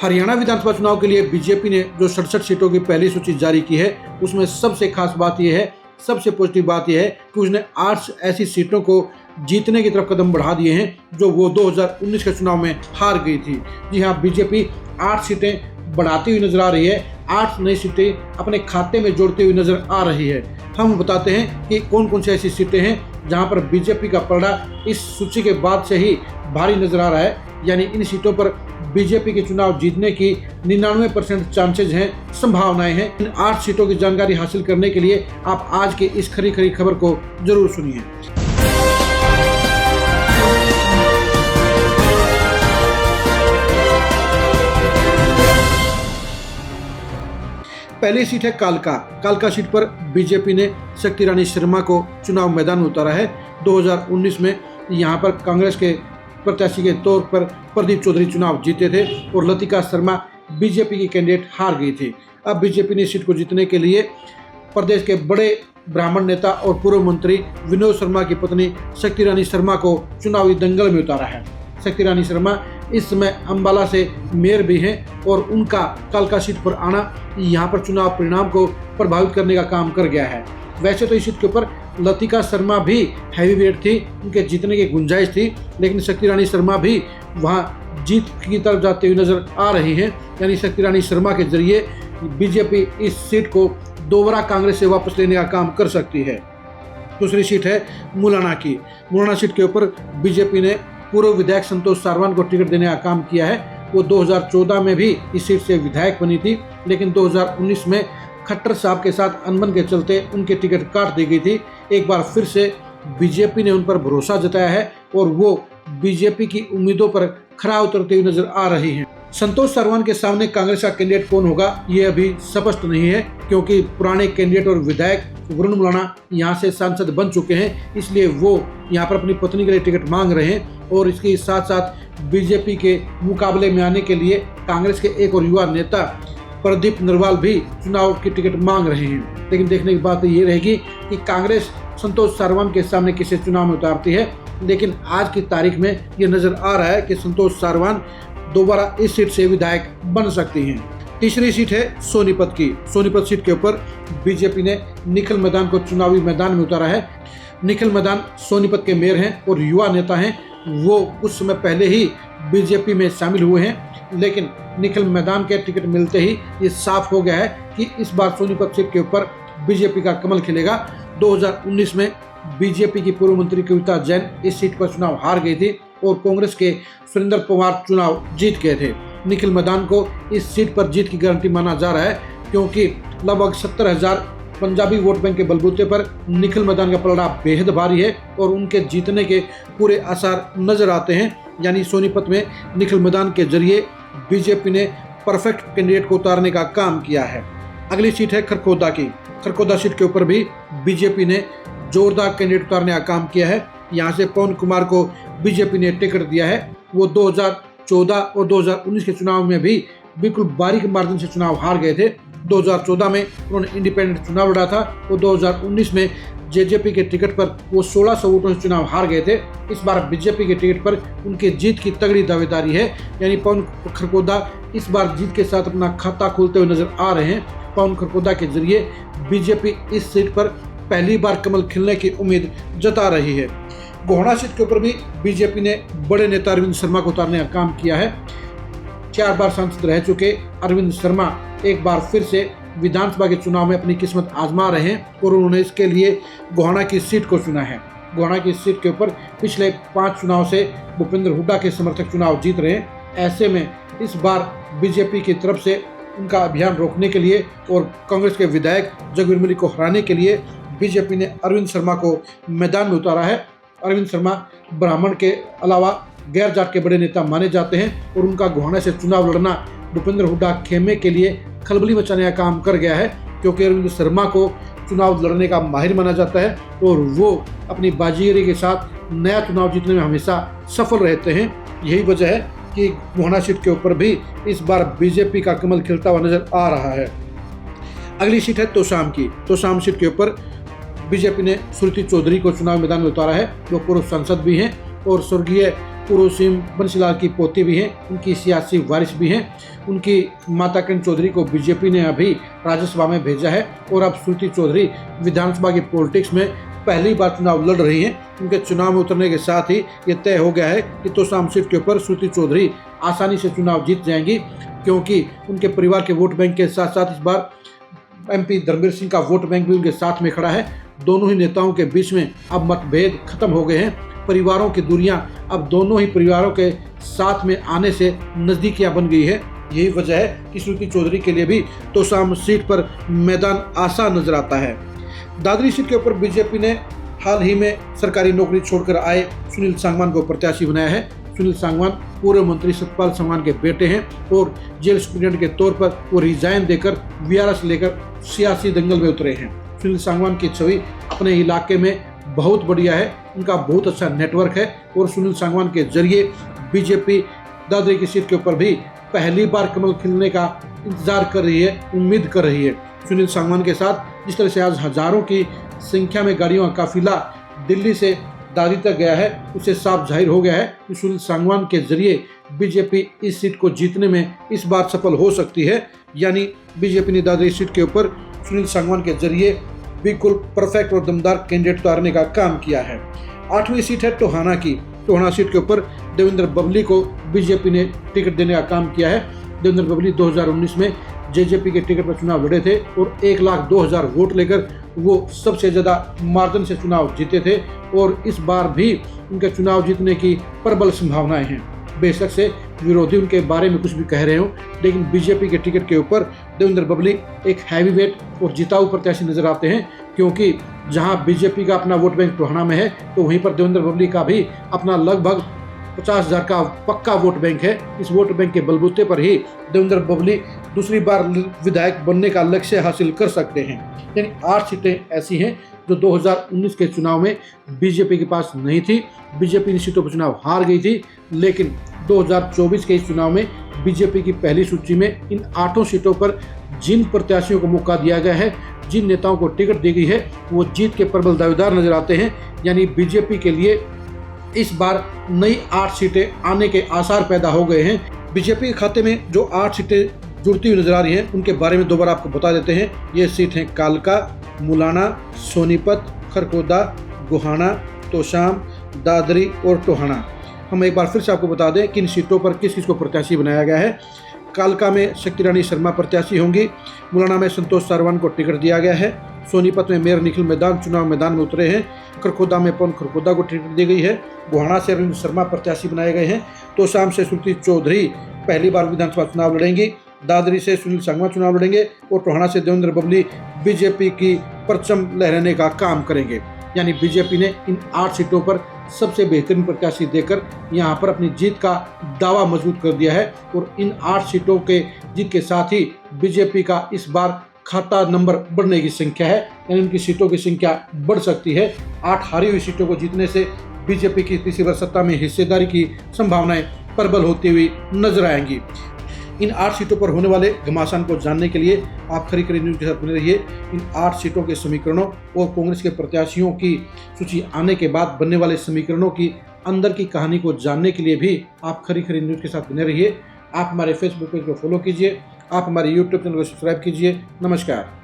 हरियाणा विधानसभा चुनाव के लिए बीजेपी ने जो 67 सीटों की पहली सूची जारी की है, उसमें सबसे खास बात यह है, सबसे पॉजिटिव बात यह है कि उसने 8 ऐसी सीटों को जीतने की तरफ कदम बढ़ा दिए हैं जो वो 2019 के चुनाव में हार गई थी। जी हाँ, बीजेपी 8 सीटें बढ़ाती हुई नजर आ रही है, 8 नई सीटें अपने खाते में जोड़ती हुई नजर आ रही है। हम बताते हैं कि कौन कौन सी ऐसी सीटें हैं जहां पर बीजेपी का पलड़ा इस सूची के बाद से ही भारी नजर आ रहा है। यानी इन सीटों पर बीजेपी के चुनाव जीतने की 99% चांसेज हैं, संभावनाएं हैं। इन 8 सीटों की जानकारी हासिल करने के लिए आप आज की इस खरी खरी खबर को जरूर सुनिए। पहली सीट है कालका सीट पर बीजेपी ने शक्ति रानी शर्मा को चुनाव मैदान में उतारा है। 2019 में यहां पर कांग्रेस के प्रत्याशी के तौर पर प्रदीप चौधरी चुनाव जीते थे और लतिका शर्मा बीजेपी की कैंडिडेट हार गई थी। अब बीजेपी ने सीट को जीतने के लिए प्रदेश के बड़े ब्राह्मण नेता और पूर्व मंत्री विनोद शर्मा की पत्नी शक्ति रानी शर्मा को चुनावी दंगल में उतारा है। शक्ति रानी शर्मा इस समय अंबाला से मेयर भी हैं और उनका कालका सीट पर आना यहां पर चुनाव परिणाम को प्रभावित करने का काम कर गया है। वैसे तो इस सीट के ऊपर लतिका शर्मा भी हैवी वेट थी, उनके जीतने की गुंजाइश थी, लेकिन शक्ति रानी शर्मा भी वहां जीत की तरफ जाते हुए नजर आ रही हैं। यानी शक्ति रानी शर्मा के जरिए बीजेपी इस सीट को दोबारा कांग्रेस से वापस लेने का काम कर सकती है। दूसरी सीट है मुलाना सीट के ऊपर बीजेपी ने पूर्व विधायक संतोष सारवान को टिकट देने का काम किया है। वो 2014 में भी इस सीट से विधायक बनी थी, लेकिन 2019 में खट्टर साहब के साथ अनबन के चलते उनकी टिकट काट दी गई थी। एक बार फिर से बीजेपी ने उन पर भरोसा जताया है और वो बीजेपी की उम्मीदों पर खरा उतरते हुए नजर आ रही हैं। संतोष सारवान के सामने कांग्रेस का कैंडिडेट कौन होगा ये अभी स्पष्ट नहीं है, क्योंकि पुराने कैंडिडेट और विधायक वरुण मुलाना यहाँ से सांसद बन चुके हैं, इसलिए वो यहाँ पर अपनी पत्नी के लिए टिकट मांग रहे हैं। और इसके साथ साथ बीजेपी के मुकाबले में आने के लिए कांग्रेस के एक और युवा नेता प्रदीप नरवाल भी चुनाव की टिकट मांग रहे हैं। लेकिन देखने की बात ये रहेगी कि कांग्रेस संतोष सारवान के सामने किसे चुनाव में उतारती है। लेकिन आज की तारीख में ये नजर आ रहा है कि संतोष सारवान दोबारा इस सीट से विधायक बन सकती हैं। तीसरी सीट है सोनीपत सीट के ऊपर बीजेपी ने निखिल मैदान को चुनावी मैदान में उतारा है। निखिल मैदान सोनीपत के मेयर हैं और युवा नेता हैं। वो कुछ समय पहले ही बीजेपी में शामिल हुए हैं, लेकिन निखिल मैदान के टिकट मिलते ही ये साफ हो गया है कि इस बार सोनीपत सीट के ऊपर बीजेपी का कमल खिलेगा। 2019 में बीजेपी की पूर्व मंत्री कविता जैन इस सीट पर चुनाव हार गई थी और कांग्रेस के सुरेंद्र पवार चुनाव जीत गए थे। निखिल मैदान को इस सीट पर जीत की गारंटी माना जा रहा है, क्योंकि लगभग 70,000 पंजाबी वोट बैंक के बलबूते पर निखिल मैदान का पलड़ा बेहद भारी है और उनके जीतने के पूरे आसार नजर आते हैं। यानी सोनीपत में निखिल मैदान के जरिए बीजेपी ने परफेक्ट कैंडिडेट को उतारने का काम किया है। अगली सीट है खरखोदा सीट के ऊपर भी बीजेपी ने जोरदार कैंडिडेट उतारने का काम किया है। यहाँ से पवन कुमार को बीजेपी ने टिकट दिया है। वो 2014 और 2019 के चुनाव में भी बिल्कुल बारीक मार्जिन से चुनाव हार गए थे। 2014 में उन्होंने इंडिपेंडेंट चुनाव लड़ा था और 2019 में जेजेपी के टिकट पर वो 1600 वोटों से चुनाव हार गए थे। इस बार बीजेपी के टिकट पर उनके जीत की तगड़ी दावेदारी है। यानी पवन खरखोदा इस बार जीत के साथ अपना खाता खोलते हुए नजर आ रहे हैं। पवन खरखोदा के जरिए बीजेपी इस सीट पर पहली बार कमल खिलने की उम्मीद जता रही है। गोहाना सीट के ऊपर भी बीजेपी ने बड़े नेता अरविंद शर्मा को उतारने का काम किया है। 4 बार सांसद रह चुके अरविंद शर्मा एक बार फिर से विधानसभा के चुनाव में अपनी किस्मत आजमा रहे हैं और उन्होंने इसके लिए गोहाना की सीट को चुना है। गोहाना की सीट के ऊपर पिछले 5 चुनाव से भूपेंद्र हुड्डा के समर्थक चुनाव जीत रहे हैं। ऐसे में इस बार बीजेपी की तरफ से उनका अभियान रोकने के लिए और कांग्रेस के विधायक जगवीर मलिक को हराने के लिए बीजेपी ने अरविंद शर्मा को मैदान में उतारा है। अरविंद शर्मा ब्राह्मण के अलावा गैर जाट के बड़े नेता माने जाते हैं और उनका गोहाना से चुनाव लड़ना भूपेंद्र हुड्डा खेमे के लिए खलबली मचाने का काम कर गया है, क्योंकि अरविंद शर्मा को चुनाव लड़ने का माहिर माना जाता है और वो अपनी बाजीगरी के साथ नया चुनाव जीतने में हमेशा सफल रहते हैं। यही वजह है कि गोहाना सीट के ऊपर भी इस बार बीजेपी का कमल खिलता हुआ नजर आ रहा है। अगली सीट है तोशाम सीट के ऊपर बीजेपी ने सुरती चौधरी को चुनाव मैदान में उतारा है। वो पूर्व सांसद भी हैं और स्वर्गीय पूर्व सीएम बंसीलाल की पोती भी हैं, उनकी सियासी वारिस भी हैं। उनकी माता किरण चौधरी को बीजेपी ने अभी राज्यसभा में भेजा है और अब श्रुति चौधरी विधानसभा की पॉलिटिक्स में पहली बार चुनाव लड़ रही हैं। उनके चुनाव में उतरने के साथ ही ये तय हो गया है कि तोशाम सीट के ऊपर श्रुति चौधरी आसानी से चुनाव जीत जाएंगी, क्योंकि उनके परिवार के वोट बैंक के साथ साथ इस बार MP धर्मवीर सिंह का वोट बैंक भी उनके साथ में खड़ा है। दोनों ही नेताओं के बीच में अब मतभेद खत्म हो गए हैं। परिवारों की दूरियां अब दोनों ही परिवारों के साथ में आने से नजदीकियां बन गई है। यही वजह है कि श्रुति चौधरी के लिए भी तोशाम सीट पर मैदान आसान नजर आता है। दादरी सीट के ऊपर बीजेपी ने हाल ही में सरकारी नौकरी छोड़कर आए सुनील सांगवान को प्रत्याशी बनाया है। सुनील सांगवान पूर्व मंत्री सतपाल सांगवान के बेटे हैं और जेल सुप्रिटेंडेंट के तौर पर वो रिजाइन देकर VRS लेकर सियासी दंगल में उतरे हैं। सुनील सांगवान की छवि अपने इलाके में बहुत बढ़िया है, उनका बहुत अच्छा नेटवर्क है और सुनील सांगवान के जरिए बीजेपी दादरी की सीट के ऊपर भी पहली बार कमल खिलने का इंतजार कर रही है, उम्मीद कर रही है। सुनील सांगवान के साथ जिस तरह से आज हजारों की संख्या में गाड़ियों का काफिला दिल्ली से दादरी तक गया है, उससे साफ जाहिर हो गया है कि सुनील सांगवान के जरिए बीजेपी इस सीट को जीतने में इस बार सफल हो सकती है। यानी बीजेपी ने दादरी सीट के ऊपर सुनील सांगवान के जरिए बिल्कुल परफेक्ट और दमदार कैंडिडेट उतारने का काम किया है। 8वीं सीट है टोहाना की। टोहाना सीट के ऊपर देवेंद्र बबली को बीजेपी ने टिकट देने का काम किया है। देवेंद्र बबली 2019 में JJP के टिकट पर चुनाव लड़े थे और 1,02,000 वोट लेकर वो सबसे ज़्यादा मार्जिन से चुनाव जीते थे और इस बार भी उनके चुनाव जीतने की प्रबल संभावनाएं हैं। बेशक से विरोधी उनके बारे में कुछ भी कह रहे हो, लेकिन बीजेपी के टिकट के ऊपर देवेंद्र बबली एक हैवीवेट और जिताऊ प्रत्याशी नजर आते हैं, क्योंकि जहां बीजेपी का अपना वोट बैंक टोहाना में है तो वहीं पर देवेंद्र बबली का भी अपना लगभग 50,000 का पक्का वोट बैंक है। इस वोट बैंक के बलबूते पर ही देवेंद्र बबली दूसरी बार विधायक बनने का लक्ष्य हासिल कर सकते हैं। यानी 8 सीटें ऐसी हैं जो 2019 के चुनाव में बीजेपी के पास नहीं थी। बीजेपी इन सीटों पर चुनाव हार गई थी, लेकिन 2024 के इस चुनाव में बीजेपी की पहली सूची में इन 8 सीटों पर जिन प्रत्याशियों को मौका दिया गया है, जिन नेताओं को टिकट दी गई है, वो जीत के प्रबल दावेदार नजर आते हैं। यानी बीजेपी के लिए इस बार नई 8 सीटें आने के आसार पैदा हो गए हैं। बीजेपी के खाते में जो 8 सीटें जुड़ती हुई नजर आ रही हैं, उनके बारे में दोबारा आपको बता देते हैं। ये सीट हैं कालका, मुलाना, सोनीपत, खरगोदा, गोहाना, तोशाम, दादरी और टोहाना। हम एक बार फिर से आपको बता दें कि इन सीटों पर किस किस को प्रत्याशी बनाया गया है। कालका में शक्ति रानी शर्मा प्रत्याशी होंगी। मुलाना में संतोष सारवान को टिकट दिया गया है। सोनीपत में मेयर निखिल मैदान चुनाव मैदान में उतरे हैं। खरगोदा में पवन खरगोदा को टिकट दी गई है। गोहाना से अरविंद शर्मा प्रत्याशी बनाए गए हैं। तोशाम से श्रुति चौधरी पहली बार विधानसभा चुनाव लड़ेंगी। दादरी से सुनील सांगवान चुनाव लड़ेंगे और टोहाना से देवेंद्र बबली बीजेपी की परचम लहराने का काम करेंगे। यानी बीजेपी ने इन 8 सीटों पर सबसे बेहतरीन प्रत्याशी देकर यहाँ पर अपनी जीत का दावा मजबूत कर दिया है और इन 8 सीटों के जीत के साथ ही बीजेपी का इस बार खाता नंबर बढ़ने की संख्या है, यानी उनकी सीटों की संख्या बढ़ सकती है। 8 हारी हुई सीटों को जीतने से बीजेपी की तीसरी बार सत्ता में हिस्सेदारी की संभावनाएं प्रबल होती हुई नजर आएंगी। इन 8 सीटों पर होने वाले घमासान को जानने के लिए आप खरी खरी न्यूज़ के साथ बने रहिए। इन 8 सीटों के समीकरणों और कांग्रेस के प्रत्याशियों की सूची आने के बाद बनने वाले समीकरणों की अंदर की कहानी को जानने के लिए भी आप खरी खरी न्यूज़ के साथ बने रहिए। आप हमारे फेसबुक पेज को फॉलो कीजिए, आप हमारे यूट्यूब चैनल को सब्सक्राइब कीजिए। नमस्कार।